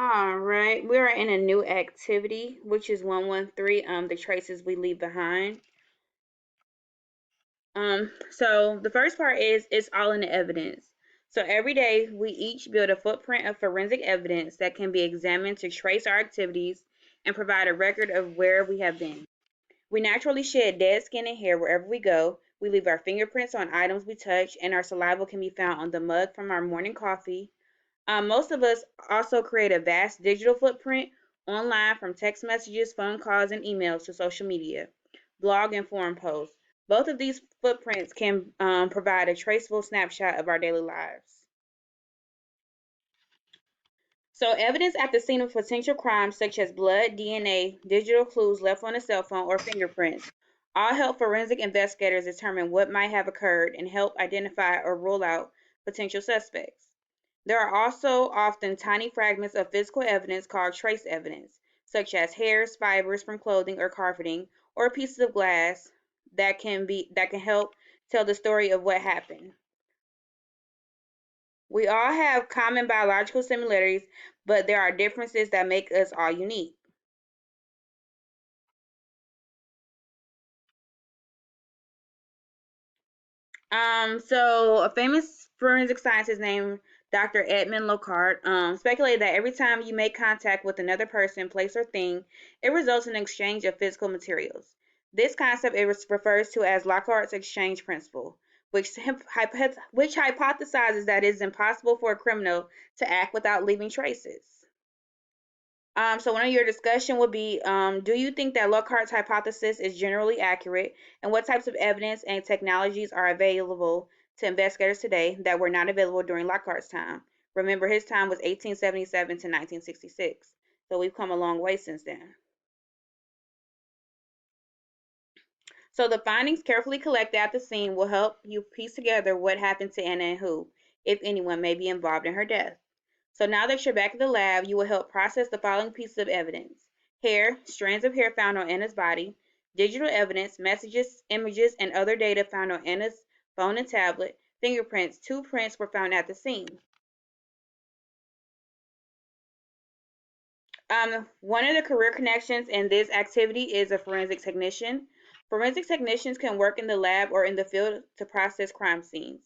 All right, we are in a new activity, which is 113, the traces we leave behind. So the first part is it's all in the evidence. So every day we each build a footprint of forensic evidence that can be examined to trace our activities and provide a record of where we have been. We naturally shed dead skin and hair wherever we go. We leave our fingerprints on items we touch, and our saliva can be found on the mug from our morning coffee. Most of us also create a vast digital footprint online, from text messages, phone calls, and emails to social media, blog, and forum posts. Both of these footprints can provide a traceable snapshot of our daily lives. So, evidence at the scene of potential crimes, such as blood, DNA, digital clues left on a cell phone, or fingerprints, all help forensic investigators determine what might have occurred and help identify or rule out potential suspects. There are also often tiny fragments of physical evidence called trace evidence, such as hairs, fibers from clothing or carpeting, or pieces of glass that can help tell the story of what happened. We all have common biological similarities, but there are differences that make us all unique. So a famous forensic scientist named Dr. Edmund Lockhart speculated that every time you make contact with another person, place, or thing, it results in an exchange of physical materials. This concept is refers to as Lockhart's exchange principle, which hypothesizes that it is impossible for a criminal to act without leaving traces. So one of your discussion would be, do you think that Lockhart's hypothesis is generally accurate, and what types of evidence and technologies are available to investigators today that were not available during Lockhart's time? Remember, his time was 1877 to 1966, so we've come a long way since then. So the findings carefully collected at the scene will help you piece together what happened to Anna and who, if anyone, may be involved in her death. So now that you're back at the lab, you will help process the following pieces of evidence: hair, strands of hair found on Anna's body; digital evidence, messages, images, and other data found on Anna's phone and tablet; fingerprints, two prints were found at the scene. One of the career connections in this activity is a forensic technician. Forensic technicians can work in the lab or in the field to process crime scenes.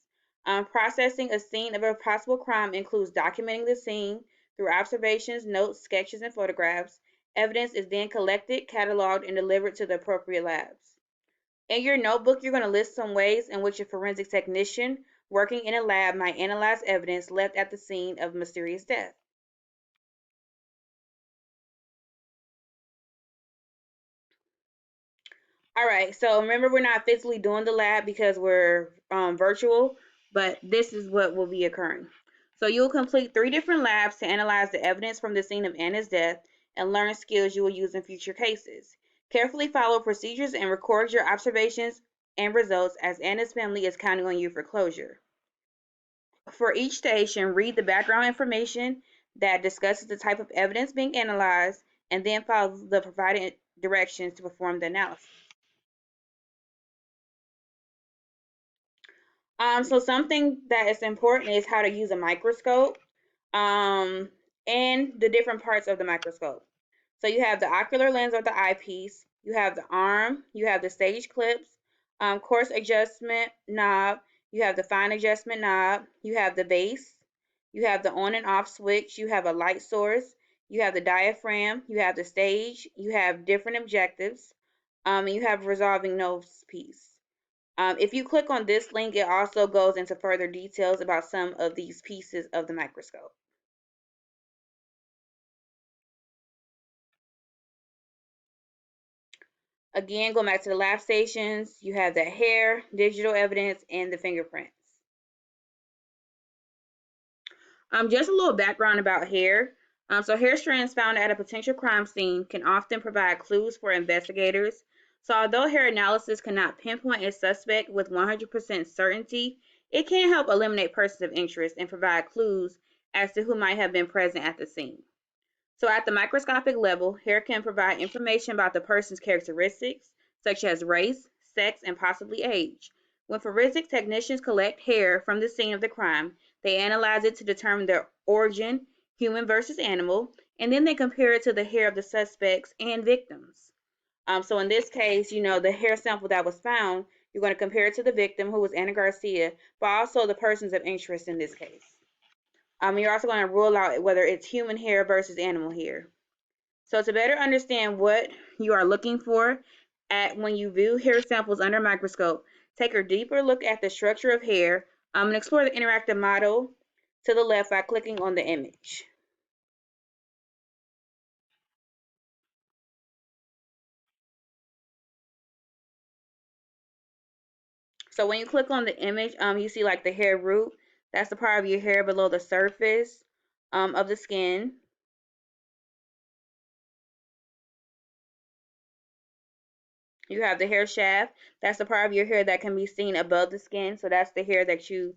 Processing a scene of a possible crime includes documenting the scene through observations, notes, sketches, and photographs. Evidence is then collected, cataloged, and delivered to the appropriate labs. In your notebook, you're going to list some ways in which a forensic technician working in a lab might analyze evidence left at the scene of a mysterious death. All right, so remember, we're not physically doing the lab because we're virtual, but this is what will be occurring. So you'll complete 3 different labs to analyze the evidence from the scene of Anna's death and learn skills you will use in future cases. Carefully follow procedures and record your observations and results, as Anna's family is counting on you for closure. For each station, read the background information that discusses the type of evidence being analyzed, and then follow the provided directions to perform the analysis. So something that is important is how to use a microscope, um, and the different parts of the microscope. So you have the ocular lens or the eyepiece, you have the arm, you have the stage clips, coarse adjustment knob, you have the fine adjustment knob, you have the base, you have the on and off switch, you have a light source, you have the diaphragm, you have the stage, you have different objectives, and you have resolving nose piece. If you click on this link, it also goes into further details about some of these pieces of the microscope. Again, going back to the lab stations, you have the hair, digital evidence, and the fingerprints. Just a little background about hair. So hair strands found at a potential crime scene can often provide clues for investigators. So although hair analysis cannot pinpoint a suspect with 100% certainty, it can help eliminate persons of interest and provide clues as to who might have been present at the scene. So at the microscopic level, hair can provide information about the person's characteristics, such as race, sex, and possibly age. When forensic technicians collect hair from the scene of the crime, they analyze it to determine their origin, human versus animal, and then they compare it to the hair of the suspects and victims. So in this case, the hair sample that was found, you're going to compare it to the victim, who was Anna Garcia, but also the persons of interest in this case. You're also going to rule out whether it's human hair versus animal hair. So to better understand what you are looking for when you view hair samples under a microscope, take a deeper look at the structure of hair, and explore the interactive model to the left by clicking on the image. So when you click on the image, you see like the hair root. That's the part of your hair below the surface of the skin. You have the hair shaft. That's the part of your hair that can be seen above the skin. So that's the hair that you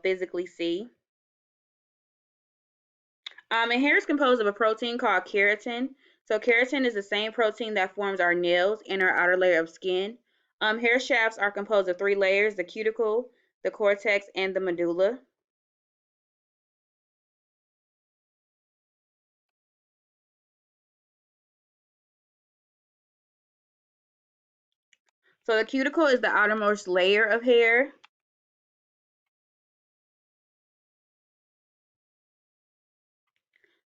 physically see. And hair is composed of a protein called keratin. So keratin is the same protein that forms our nails and our outer layer of skin. Hair shafts are composed of three layers: the cuticle, the cortex, and the medulla. So the cuticle is the outermost layer of hair.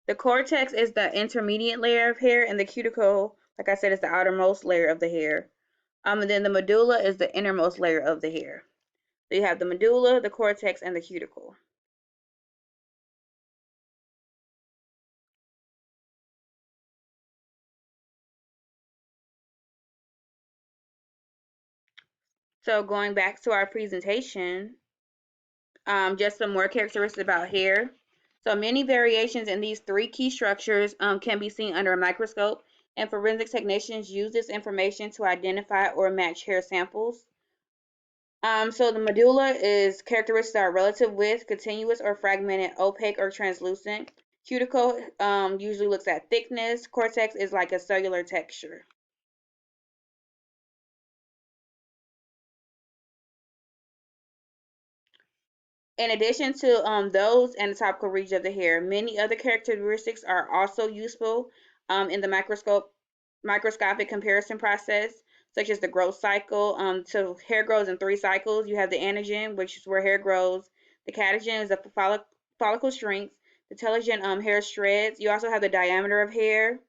The cortex is the intermediate layer of hair, and the cuticle, like I said, is the outermost layer of the hair. And then the medulla is the innermost layer of the hair. So you have the medulla, the cortex, and the cuticle. So going back to our presentation, just some more characteristics about hair. So many variations in these three key structures can be seen under a microscope, and forensic technicians use this information to identify or match hair samples. So the medulla is characteristics that are relative width, continuous or fragmented, opaque or translucent. Cuticle usually looks at thickness. Cortex is like a cellular texture. In addition to those anatomical regions of the hair, many other characteristics are also useful in the microscopic comparison process, such as the growth cycle. So hair grows in three cycles. You have the anagen, which is where hair grows. The catagen is the follicle shrinks. The telogen, hair shreds. You also have the diameter of hair.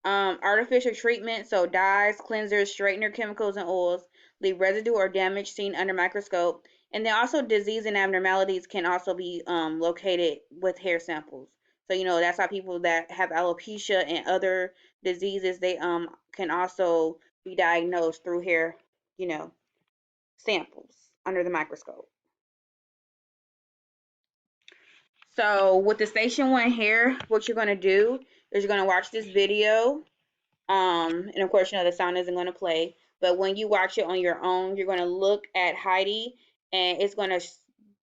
Artificial treatment, so dyes, cleansers, straightener chemicals, and oils leave residue or damage seen under microscope. And then also disease and abnormalities can also be located with hair samples. So that's how people that have alopecia and other diseases, they can also be diagnosed through hair, you know, samples under the microscope. So with the station one hair, what you're gonna do is you're gonna watch this video. And of course, the sound isn't going to play. But when you watch it on your own, you're going to look at Heidi, and it's going to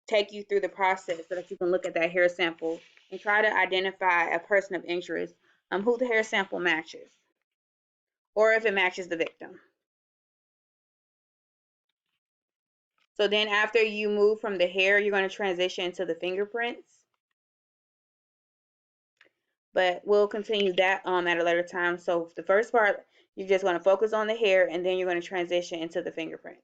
take you through the process so that you can look at that hair sample and try to identify a person of interest, who the hair sample matches, or if it matches the victim. So then after you move from the hair, you're going to transition to the fingerprints. But we'll continue that at a later time. So the first part, you're just going to focus on the hair, and then you're going to transition into the fingerprint.